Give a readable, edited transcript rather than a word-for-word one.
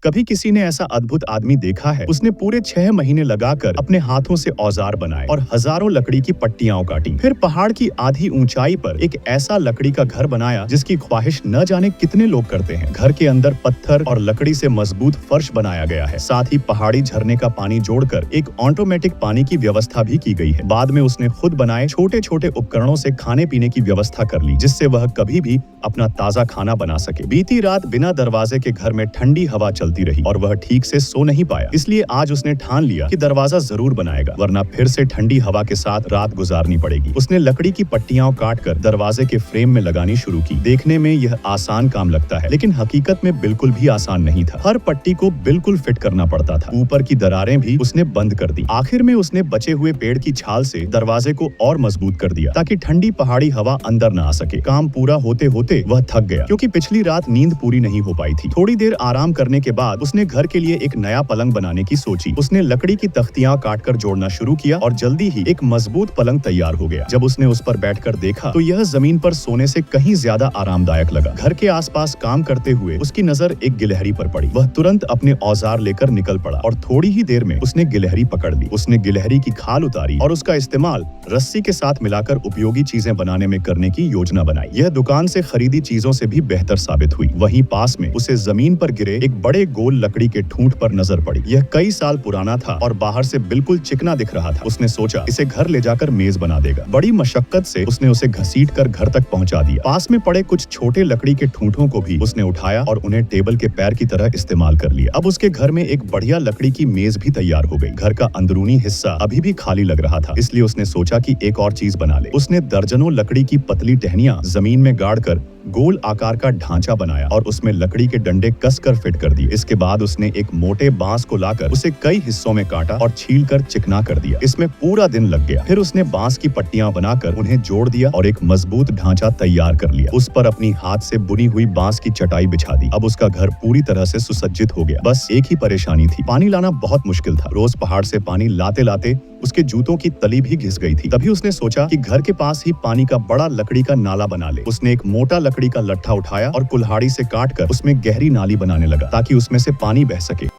कभी किसी ने ऐसा अद्भुत आदमी देखा है? उसने पूरे 6 महीने लगाकर अपने हाथों से औजार बनाए और हजारों लकड़ी की पट्टियां काटी। फिर पहाड़ की आधी ऊंचाई पर एक ऐसा लकड़ी का घर बनाया जिसकी ख्वाहिश न जाने कितने लोग करते हैं। घर के अंदर पत्थर और लकड़ी से मजबूत फर्श बनाया गया है। साथ ही पहाड़ी झरने का पानी जोड़कर एक ऑटोमेटिक पानी की व्यवस्था भी की गई है। बाद में उसने खुद बनाए छोटे छोटे उपकरणों से खाने पीने की व्यवस्था कर ली, जिससे वह कभी भी अपना ताजा खाना बना सके। बीती रात बिना दरवाजे के घर में ठंडी हवा चलती रही और वह ठीक से सो नहीं पाया। इसलिए आज उसने ठान लिया कि दरवाजा जरूर बनाएगा, वरना फिर से ठंडी हवा के साथ रात गुजारनी पड़ेगी। उसने लकड़ी की पट्टियां काटकर दरवाजे के फ्रेम में लगानी शुरू की। देखने में यह आसान काम लगता है, लेकिन हकीकत में बिल्कुल भी आसान नहीं था। हर पट्टी को बिल्कुल फिट करना पड़ता था। ऊपर की दरारें भी उसने बंद कर दी। आखिर में उसने बचे हुए पेड़ की छाल से दरवाजे को और मजबूत कर दिया, ताकि ठंडी पहाड़ी हवा अंदर न आ सके। काम पूरा होते होते वह थक गया, क्योंकि पिछली रात नींद पूरी नहीं हो पाई थी। थोड़ी देर आराम करने के बाद उसने घर के लिए एक नया पलंग बनाने की सोची। उसने लकड़ी की तख्तियां काटकर जोड़ना शुरू किया और जल्दी ही एक मजबूत पलंग तैयार हो गया। जब उसने उस पर बैठकर देखा तो यह जमीन पर सोने से कहीं ज्यादा आरामदायक लगा। घर के आसपास काम करते हुए उसकी नजर एक गिलहरी पर पड़ी। वह तुरंत अपने औजार लेकर निकल पड़ा और थोड़ी ही देर में उसने गिलहरी पकड़ ली। उसने गिलहरी की खाल उतारी और उसका इस्तेमाल रस्सी के साथ मिलाकर उपयोगी चीजें बनाने में करने की योजना बनाई। यह दुकान से खरीदी चीजों से भी बेहतर साबित हुई। वहीं पास में उसे जमीन पर गिरे एक बड़े गोल लकड़ी के ठूंठ पर नजर पड़ी। यह कई साल पुराना था और बाहर से बिल्कुल चिकना दिख रहा था। उसने सोचा इसे घर ले जाकर मेज बना देगा। बड़ी मशक्कत से उसने उसे घसीट कर घर तक पहुंचा दिया। पास में पड़े कुछ छोटे लकड़ी के ठूंठों को भी उसने उठाया और उन्हें टेबल के पैर की तरह इस्तेमाल कर लिया। अब उसके घर में एक बढ़िया लकड़ी की मेज भी तैयार हो गई। घर का अंदरूनी हिस्सा अभी भी खाली लग रहा था, इसलिए उसने सोचा कि एक और चीज बना ले। उसने दर्जनों लकड़ी की पतली टहनियां जमीन में गाड़कर गोल आकार का ढांचा बनाया और उसमें लकड़ी के डंडे कसकर फिट कर दिए। इसके बाद उसने एक मोटे बांस को लाकर उसे कई हिस्सों में काटा और छीलकर चिकना कर दिया। इसमें पूरा दिन लग गया। फिर उसने बांस की पट्टियां बनाकर उन्हें जोड़ दिया और एक मजबूत ढांचा तैयार कर लिया। उस पर अपनी हाथ से बुनी हुई बांस की चटाई बिछा दी। अब उसका घर पूरी तरह से सुसज्जित हो गया। बस एक ही परेशानी थी, पानी लाना बहुत मुश्किल था। रोज पहाड़ से पानी लाते लाते उसके जूतों की तली भी घिस गई थी। तभी उसने सोचा कि घर के पास ही पानी का बड़ा लकड़ी का नाला बना ले। उसने एक मोटा लकड़ी का लट्ठा उठाया और कुल्हाड़ी से काटकर उसमें गहरी नाली बनाने लगा, ताकि उसमें से पानी बह सके।